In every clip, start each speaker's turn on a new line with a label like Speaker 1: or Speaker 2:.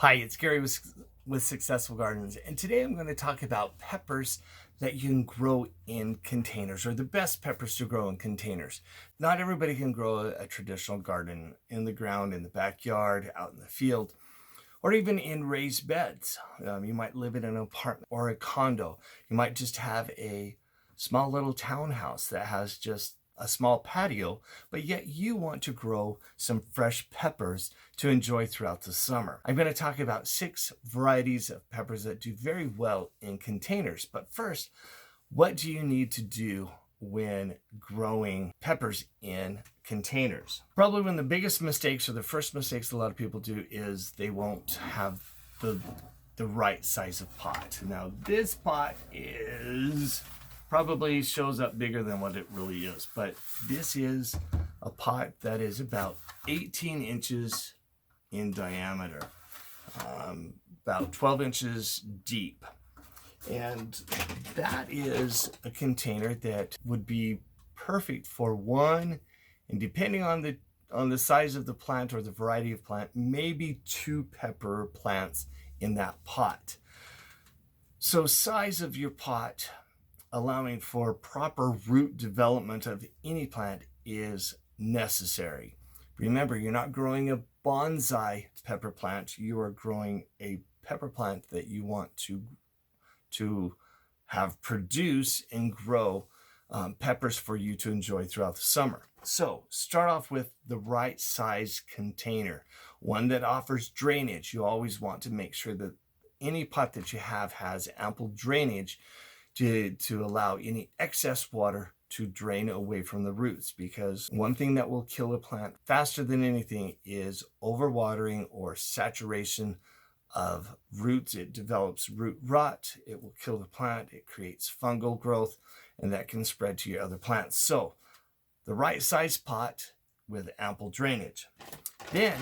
Speaker 1: Hi, it's Gary with Successful Gardens, and today I'm going to talk about peppers that you can grow in containers, or the best peppers to grow in containers. Not everybody can grow a traditional garden in the ground, in the backyard, out in the field, or even in raised beds. You might live in an apartment or a condo. You might just have a small little townhouse that has just a small patio, but yet you want to grow some fresh peppers to enjoy throughout the summer. I'm going to talk about 6 varieties of peppers that do very well in containers. But first, what do you need to do when growing peppers in containers? Probably one of the biggest mistakes, or the first mistakes a lot of people do, is they won't have the right size of pot. Now, this pot probably shows up bigger than what it really is, but this is a pot that is about 18 inches in diameter, about 12 inches deep. And that is a container that would be perfect for one, and depending on the size of the plant or the variety of plant, maybe 2 pepper plants in that pot. So size of your pot, allowing for proper root development of any plant, is necessary. Remember, you're not growing a bonsai pepper plant. You are growing a pepper plant that you want to have produce and grow peppers for you to enjoy throughout the summer. So start off with the right size container, one that offers drainage. You always want to make sure that any pot that you have has ample drainage to allow any excess water to drain away from the roots, because one thing that will kill a plant faster than anything is overwatering or saturation of roots. It develops root rot, it will kill the plant, it creates fungal growth, and that can spread to your other plants. So the right size pot with ample drainage. Then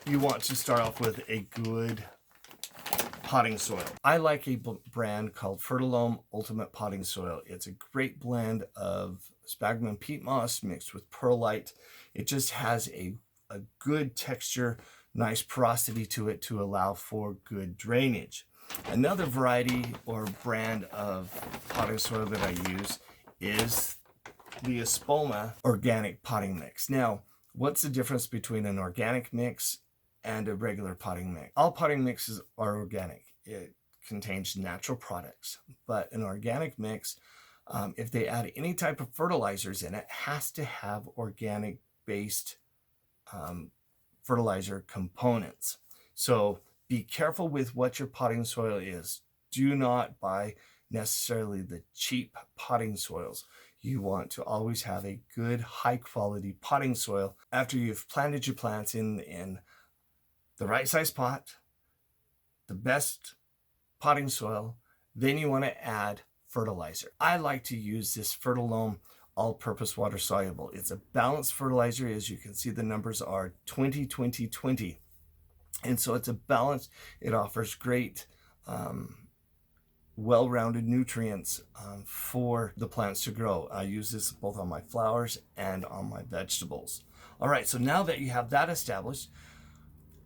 Speaker 1: you want to start off with a good potting soil. I like a brand called Fertilome Ultimate Potting Soil. It's a great blend of sphagnum peat moss mixed with perlite. It just has a good texture, nice porosity to it to allow for good drainage. Another variety or brand of potting soil that I use is the Espoma Organic Potting Mix. Now, what's the difference between an organic mix and a regular potting mix? All potting mixes are organic. It contains natural products, but an organic mix, if they add any type of fertilizers in it, has to have organic based fertilizer components. So be careful with what your potting soil is. Do not buy necessarily the cheap potting soils. You want to always have a good, high quality potting soil. After you've planted your plants in the right size pot, the best potting soil, then you want to add fertilizer. I like to use this Fertilome all-purpose water soluble. It's a balanced fertilizer. As you can see, the numbers are 20 20 20, and so it's a balance. It offers great well-rounded nutrients for the plants to grow. I use this both on my flowers and on my vegetables. All right, so now that you have that established,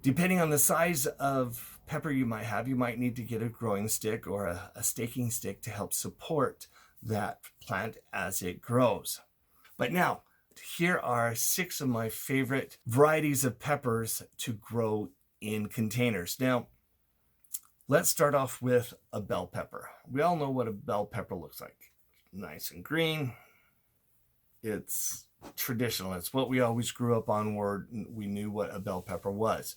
Speaker 1: depending on the size of pepper you might need to get a growing stick or a staking stick to help support that plant as it grows. But now, here are 6 of my favorite varieties of peppers to grow in containers. Now, let's start off with a bell pepper. We all know what a bell pepper looks like. Nice and green. It's traditional. It's what we always grew up on, where we knew what a bell pepper was.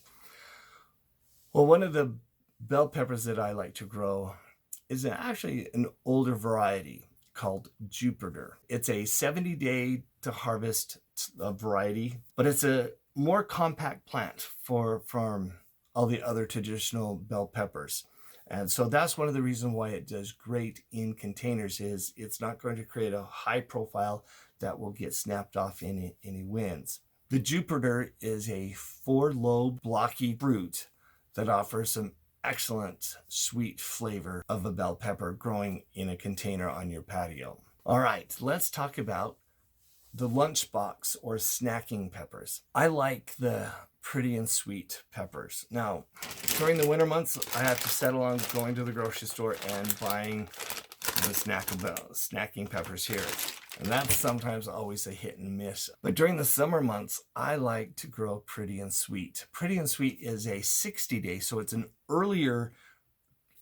Speaker 1: Well, one of the bell peppers that I like to grow is actually an older variety called Jupiter. It's a 70-day to harvest variety, but it's a more compact plant from all the other traditional bell peppers. And so that's one of the reasons why it does great in containers, is it's not going to create a high profile that will get snapped off in any winds. The Jupiter is a 4-lobe blocky fruit that offers some excellent sweet flavor of a bell pepper growing in a container on your patio. All right, let's talk about the lunchbox or snacking peppers. I like the pretty and sweet peppers. Now, during the winter months, I have to settle on going to the grocery store and buying the snacking peppers here. And that's sometimes always a hit and miss. But during the summer months, I like to grow pretty and sweet. Pretty and sweet is a 60-day, so it's an earlier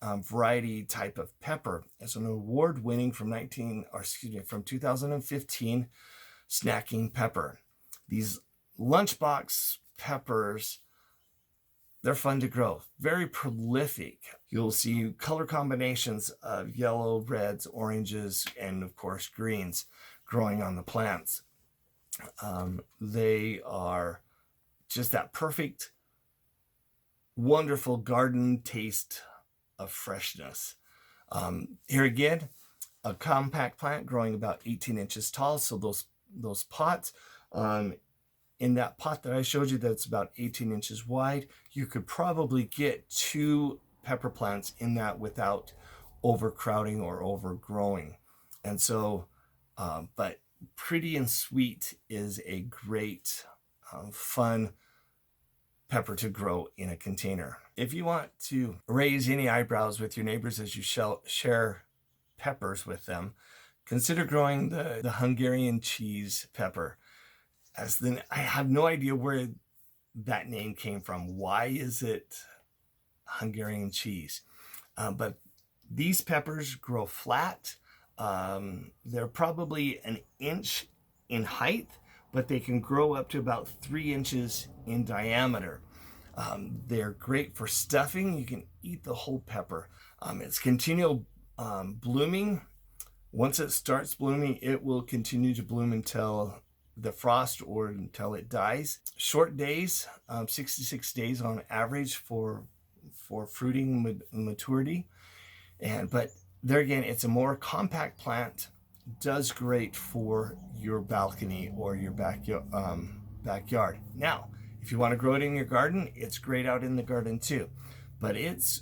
Speaker 1: variety type of pepper. It's an award-winning from 2015 snacking pepper. These lunchbox peppers, they're fun to grow, very prolific. You'll see color combinations of yellow, reds, oranges, and of course greens growing on the plants. They are just that perfect, wonderful garden taste of freshness. Here again, a compact plant growing about 18 inches tall. So those pots, in that pot that I showed you that's about 18 inches wide, you could probably get 2 pepper plants in that without overcrowding or overgrowing. And so, but pretty and sweet is a great, fun pepper to grow in a container. If you want to raise any eyebrows with your neighbors as you share peppers with them, consider growing the Hungarian cheese pepper. I have no idea where that name came from. Why is it Hungarian cheese? But these peppers grow flat. They're probably an inch in height, but they can grow up to about 3 inches in diameter. They're great for stuffing. You can eat the whole pepper. It's continual blooming. Once it starts blooming, it will continue to bloom until the frost or until it dies. Short days, 66 days on average for fruiting maturity. But there again, it's a more compact plant, does great for your balcony or your backyard. Now, if you want to grow it in your garden, it's great out in the garden too. But it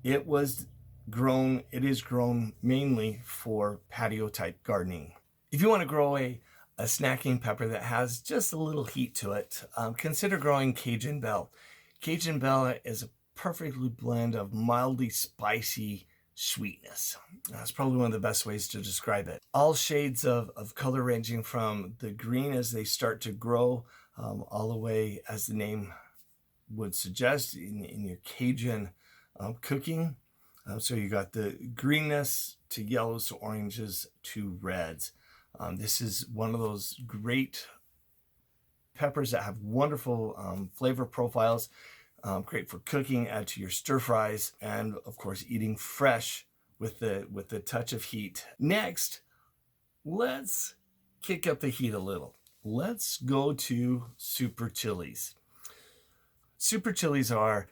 Speaker 1: is grown mainly for patio type gardening. If you want to grow a snacking pepper that has just a little heat to it, consider growing Cajan Belle. Cajan Belle is a perfectly blend of mildly spicy sweetness. That's probably one of the best ways to describe it. All shades of color ranging from the green as they start to grow, all the way, as the name would suggest, in your Cajun cooking. So you got the greenness to yellows to oranges to reds. This is one of those great peppers that have wonderful flavor profiles, great for cooking, add to your stir fries, and of course eating fresh with the touch of heat. Next, let's kick up the heat a little. Let's go to super chilies. Super chilies are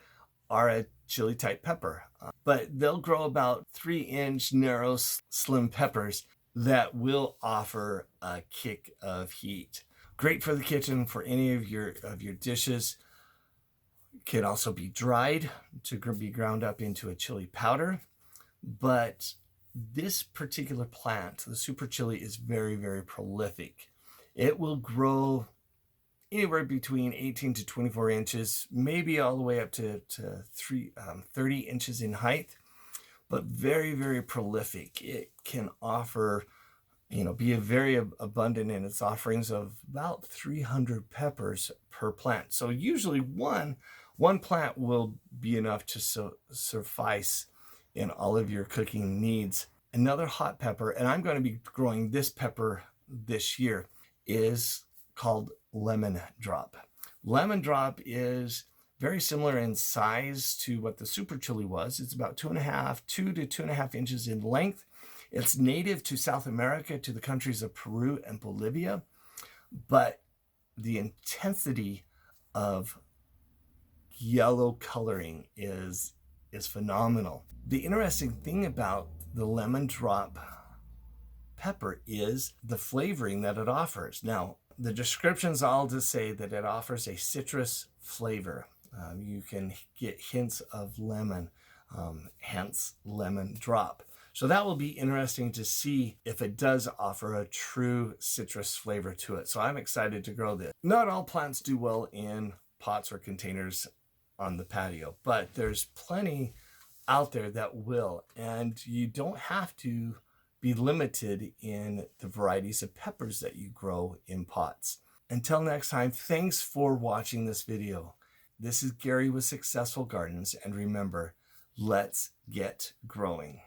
Speaker 1: a chili type pepper, but they'll grow about 3-inch narrow slim peppers that will offer a kick of heat. Great for the kitchen, for any of your dishes. Can also be dried to be ground up into a chili powder. But this particular plant, the super chili, is very, very prolific. It will grow anywhere between 18 to 24 inches, maybe all the way up to 30 inches in height, but very, very prolific. It can offer, be very abundant in its offerings of about 300 peppers per plant. So usually one plant will be enough to suffice in all of your cooking needs. Another hot pepper, and I'm going to be growing this pepper this year, is called lemon drop. Lemon drop is very similar in size to what the super chili was. It's about 2 to 2.5 inches in length. It's native to South America, to the countries of Peru and Bolivia, but the intensity of yellow coloring is phenomenal. The interesting thing about the lemon drop pepper is the flavoring that it offers. Now, the descriptions all just say that it offers a citrus flavor. You can get hints of lemon, hence lemon drop. So that will be interesting to see if it does offer a true citrus flavor to it. So I'm excited to grow this. Not all plants do well in pots or containers on the patio, but there's plenty out there that will, and you don't have to be limited in the varieties of peppers that you grow in pots. Until next time, thanks for watching this video. This is Gary with Successful Gardens, and remember, let's get growing.